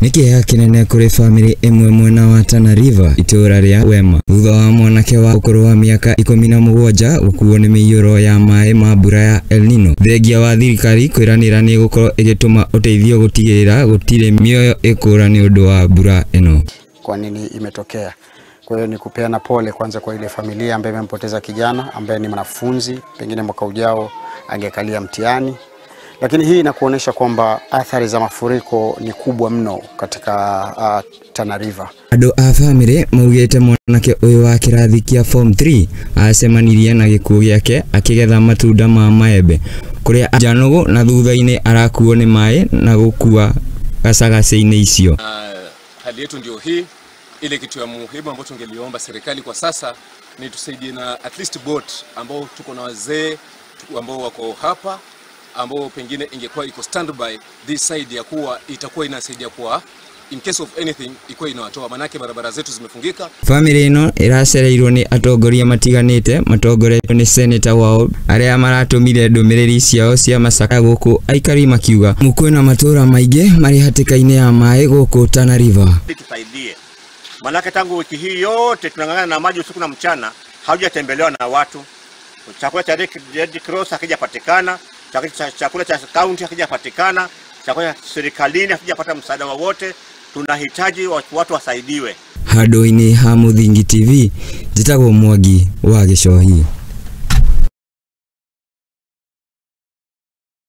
Niki kinene kuri family imwe mwena wa Tana River itura ria Wema thutha wa mwanake wa ukuru wa miaka 17 gukuo ni miyuro ya mai ma mbura ya El Nino. Thengia wa thirikari kwiranira ni gukorwo igituma uteithio gutigirira gutire mioyo ikura ni undu wa mbura eno. Kwa nini imetokea? Kwa hiyo ni kupeana pole kwanza kwa ile familia ambayo imempoteza kijana ambaye ni mwanafunzi, pengine mwaka ujao angekalia mtihani. Lakini hii inakuonesha kwamba athari za mafuriko ni kubwa mno katika Tana River. Ado a family maugete mwanake uyu wa kirathi kia form 3 acemanirie na gikuo giake akigetha matunda ma maembe kuria janogo na thutha-ini arakuo ni mai na gukua gacagace-ini icio. Hali yetu ndio hii. Ile kitu ya muhimu ambacho tungeliomba serikali kwa sasa ni tusaidie na at least boat ambao tuko na wazee ambao wako hapa ambao pengine ingekuwa iko standby this side ya kuwa itakuwa inasaidia kwa in case of anything ikuwa inawatoa, manake barabara zetu zimefungika. Family ino iracereirwo ni atongoria matiganite matongoretwo ni senator wao aria maratumire ndumiriri ciao cia macaka guku aikari makiuga mukwena matura maingi mari hatikaine ya mai guku Tana River. Tusaidie, manake tangu wiki hii yote tunang'ang'ana na maji usiku na mchana, haujatembelewa na watu. Chakula cha Red Cross hakijapatikana, chakula cha county hakijapatikana, chakula cha serikalini hakijapata msaada wowote. Tunahitaji watu wasaidiwe. Hado-ini ha Muthingi TV, njitagwo Mwangi wa Gicohi.